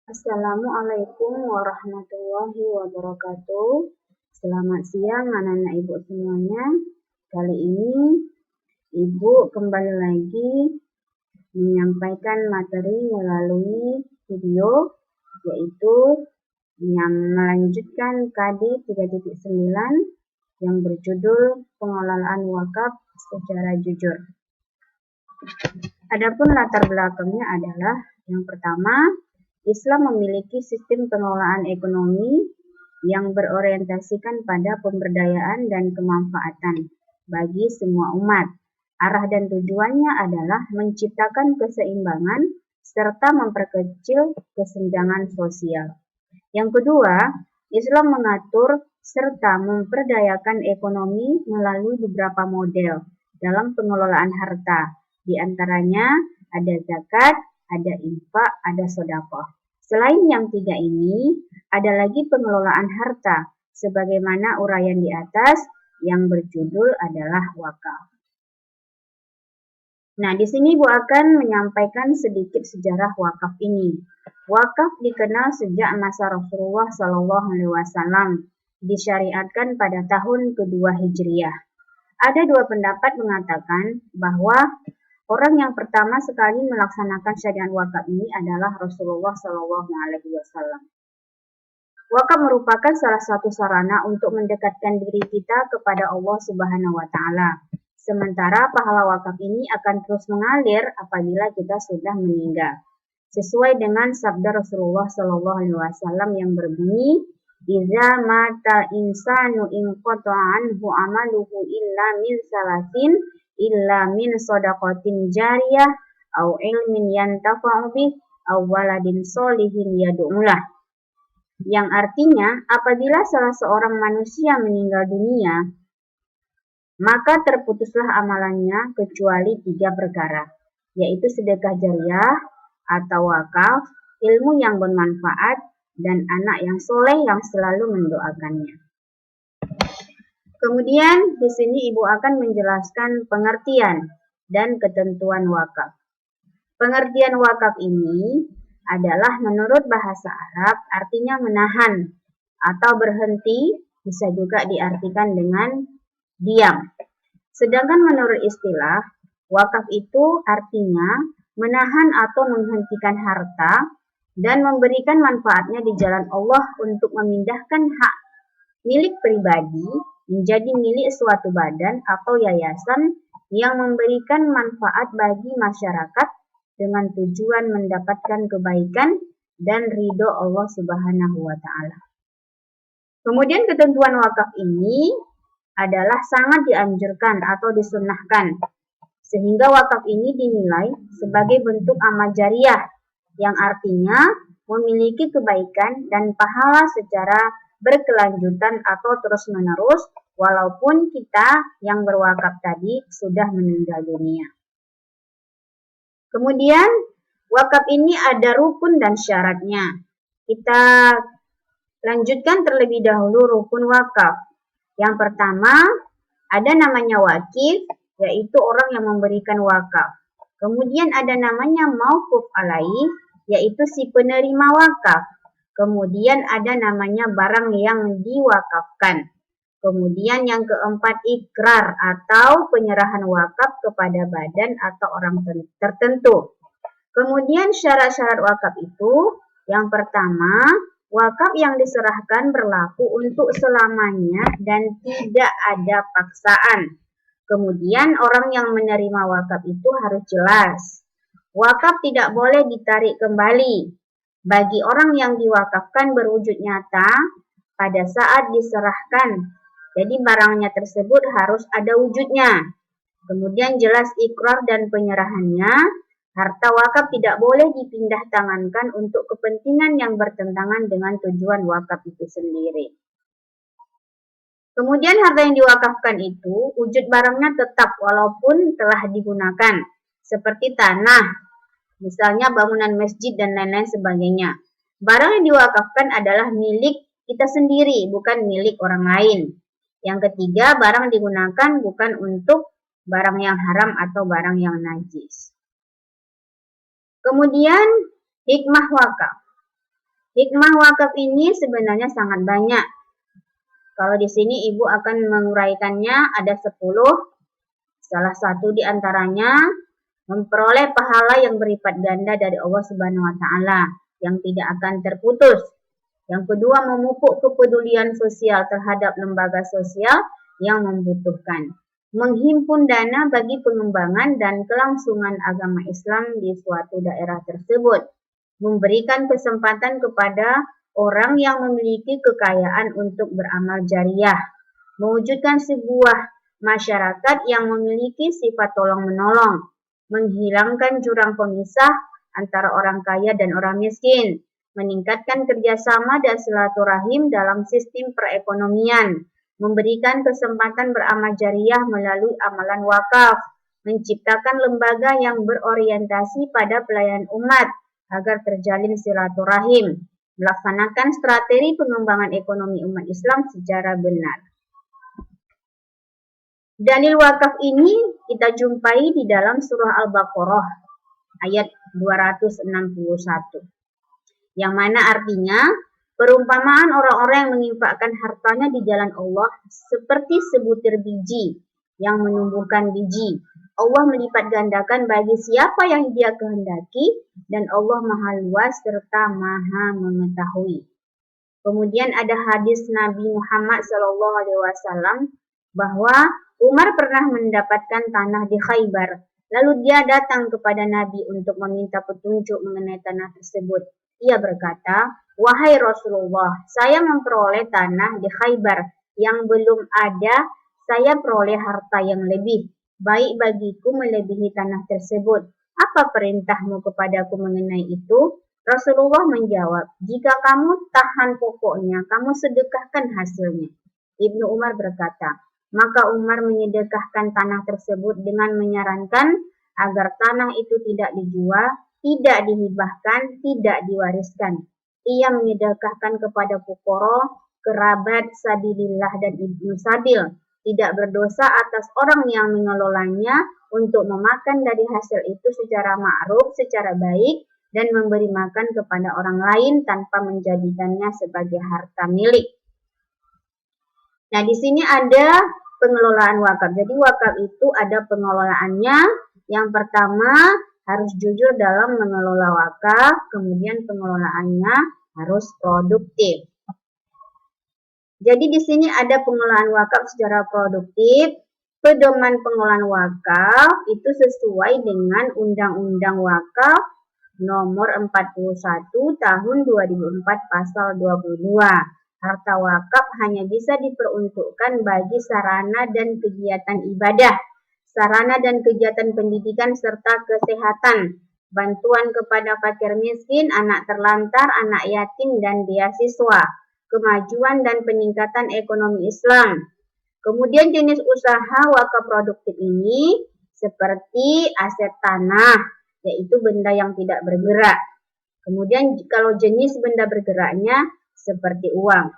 Assalamualaikum warahmatullahi wabarakatuh. Selamat siang anak-anak ibu semuanya. Kali ini ibu kembali lagi menyampaikan materi melalui video, yaitu yang melanjutkan KD 3.9 yang berjudul pengelolaan wakaf secara jujur. Adapun latar belakangnya adalah yang pertama, Islam memiliki sistem pengelolaan ekonomi yang berorientasikan pada pemberdayaan dan kemanfaatan bagi semua umat. Arah dan tujuannya adalah menciptakan keseimbangan serta memperkecil kesenjangan sosial. Yang kedua, Islam mengatur serta memperdayakan ekonomi melalui beberapa model dalam pengelolaan harta. Di antaranya ada zakat, ada infak, ada sedekah. Selain yang tiga ini, ada lagi pengelolaan harta, sebagaimana uraian di atas yang berjudul adalah wakaf. Nah, di sini Ibu akan menyampaikan sedikit sejarah wakaf ini. Wakaf dikenal sejak masa Rasulullah SAW, disyariatkan pada tahun kedua Hijriah. Ada dua pendapat mengatakan bahwa orang yang pertama sekali melaksanakan syariat wakaf ini adalah Rasulullah SAW. Wakaf merupakan salah satu sarana untuk mendekatkan diri kita kepada Allah Subhanahu wa Ta'ala. Sementara pahala wakaf ini akan terus mengalir apabila kita sudah meninggal. Sesuai dengan sabda Rasulullah SAW yang berbunyi, "Idza mata insanu inqata'a anhu amaluhu illa min salasin illa min shadaqatin jariyah au ilmin yantafa'u bih au waladin sholihin yad'ulah." Yang artinya, apabila salah seorang manusia meninggal dunia, maka terputuslah amalannya kecuali tiga perkara, yaitu sedekah jariah atau wakaf, ilmu yang bermanfaat, dan anak yang soleh yang selalu mendoakannya. Kemudian di sini Ibu akan menjelaskan pengertian dan ketentuan wakaf. Pengertian wakaf ini adalah menurut bahasa Arab artinya menahan atau berhenti, bisa juga diartikan dengan diam. Sedangkan menurut istilah, wakaf itu artinya menahan atau menghentikan harta dan memberikan manfaatnya di jalan Allah untuk memindahkan hak milik pribadi menjadi milik suatu badan atau yayasan yang memberikan manfaat bagi masyarakat dengan tujuan mendapatkan kebaikan dan ridho Allah Subhanahu wa Ta'ala. Kemudian ketentuan wakaf ini adalah sangat dianjurkan atau disunnahkan, sehingga wakaf ini dinilai sebagai bentuk amal jariah yang artinya memiliki kebaikan dan pahala secara berkelanjutan atau terus-menerus walaupun kita yang berwakaf tadi sudah meninggal dunia. Kemudian, wakaf ini ada rukun dan syaratnya. Kita lanjutkan terlebih dahulu rukun wakaf. Yang pertama, ada namanya wakif, yaitu orang yang memberikan wakaf. Kemudian ada namanya mauquf alaih, yaitu si penerima wakaf. Kemudian ada namanya barang yang diwakafkan. Kemudian yang keempat, ikrar atau penyerahan wakaf kepada badan atau orang tertentu. Kemudian syarat-syarat wakaf itu, yang pertama, wakaf yang diserahkan berlaku untuk selamanya dan tidak ada paksaan. Kemudian orang yang menerima wakaf itu harus jelas. Wakaf tidak boleh ditarik kembali. Bagi orang yang diwakafkan berwujud nyata pada saat diserahkan. Jadi barangnya tersebut harus ada wujudnya. Kemudian jelas ikrar dan penyerahannya. Harta wakaf tidak boleh dipindah tangankan untuk kepentingan yang bertentangan dengan tujuan wakaf itu sendiri. Kemudian harta yang diwakafkan itu wujud barangnya tetap walaupun telah digunakan. Seperti tanah, misalnya bangunan masjid dan lain-lain sebagainya. Barang yang diwakafkan adalah milik kita sendiri, bukan milik orang lain. Yang ketiga, barang digunakan bukan untuk barang yang haram atau barang yang najis. Kemudian, hikmah wakaf. Hikmah wakaf ini sebenarnya sangat banyak. Kalau di sini Ibu akan menguraikannya ada 10. Salah satu di antaranya memperoleh pahala yang berlipat ganda dari Allah Subhanahu wa taala yang tidak akan terputus. Yang kedua, memupuk kepedulian sosial terhadap lembaga sosial yang membutuhkan. Menghimpun dana bagi pengembangan dan kelangsungan agama Islam di suatu daerah tersebut. Memberikan kesempatan kepada orang yang memiliki kekayaan untuk beramal jariah. Mewujudkan sebuah masyarakat yang memiliki sifat tolong-menolong. Menghilangkan jurang pemisah antara orang kaya dan orang miskin. Meningkatkan kerjasama dan silaturahim dalam sistem perekonomian. Memberikan kesempatan beramal jariah melalui amalan wakaf. Menciptakan lembaga yang berorientasi pada pelayanan umat agar terjalin silaturahim, melaksanakan strategi pengembangan ekonomi umat Islam secara benar. Dalil wakaf ini kita jumpai di dalam surah Al-Baqarah ayat 261, yang mana artinya perumpamaan orang-orang yang menginfakkan hartanya di jalan Allah seperti sebutir biji yang menumbuhkan biji. Allah melipat gandakan bagi siapa yang Dia kehendaki dan Allah Maha Luas serta Maha mengetahui. Kemudian ada hadis Nabi Muhammad SAW bahwa Umar pernah mendapatkan tanah di Khaybar. Lalu dia datang kepada Nabi untuk meminta petunjuk mengenai tanah tersebut. Ia berkata, "Wahai Rasulullah, saya memperoleh tanah di Khaybar yang belum ada, saya peroleh harta yang lebih. Baik bagiku melebihi tanah tersebut. Apa perintahmu kepadaku mengenai itu?" Rasulullah menjawab, "Jika kamu tahan pokoknya, kamu sedekahkan hasilnya." Ibnu Umar berkata, maka Umar menyedekahkan tanah tersebut dengan menyarankan agar tanah itu tidak dijual, tidak dihibahkan, tidak diwariskan. Ia menyedekahkan kepada fuqara, kerabat, sabilillah dan ibnu sabil. Tidak berdosa atas orang yang mengelolanya untuk memakan dari hasil itu secara ma'ruf, secara baik, dan memberi makan kepada orang lain tanpa menjadikannya sebagai harta milik. Nah, di sini ada pengelolaan wakaf. Jadi wakaf itu ada pengelolaannya. Yang pertama harus jujur dalam mengelola wakaf, kemudian pengelolaannya harus produktif. Jadi di sini ada pengelolaan wakaf secara produktif. Pedoman pengelolaan wakaf itu sesuai dengan Undang-Undang Wakaf Nomor 41 Tahun 2004 Pasal 22. Harta wakaf hanya bisa diperuntukkan bagi sarana dan kegiatan ibadah, sarana dan kegiatan pendidikan serta kesehatan, bantuan kepada fakir miskin, anak terlantar, anak yatim, dan beasiswa, kemajuan dan peningkatan ekonomi Islam. Kemudian jenis usaha wakaf produktif ini seperti aset tanah, yaitu benda yang tidak bergerak. Kemudian kalau jenis benda bergeraknya seperti uang.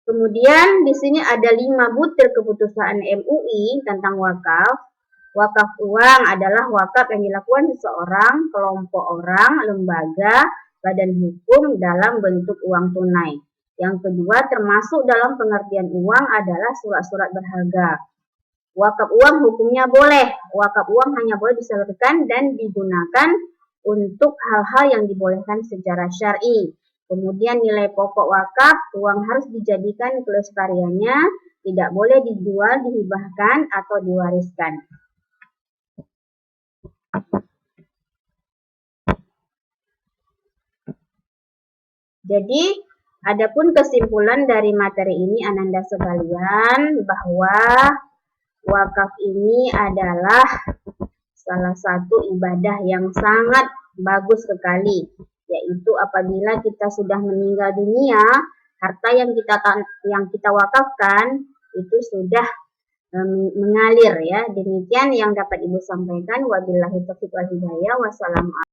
Kemudian di sini ada 5 butir keputusan MUI tentang wakaf. Wakaf uang adalah wakaf yang dilakukan seseorang, kelompok orang, lembaga, badan hukum dalam bentuk uang tunai. Yang kedua, termasuk dalam pengertian uang adalah surat-surat berharga. Wakaf uang hukumnya boleh. Wakaf uang hanya boleh disalurkan dan digunakan untuk hal-hal yang dibolehkan secara syar'i. Kemudian nilai pokok wakaf, uang harus dijadikan kelestariannya, tidak boleh dijual, dihibahkan, atau diwariskan. Jadi, adapun kesimpulan dari materi ini Ananda sekalian bahwa wakaf ini adalah salah satu ibadah yang sangat bagus sekali, yaitu apabila kita sudah meninggal dunia, harta yang kita wakafkan itu sudah mengalir ya. Demikian yang dapat Ibu sampaikan. Wabillahi taufiq wal hidayah. Wassalamualaikum.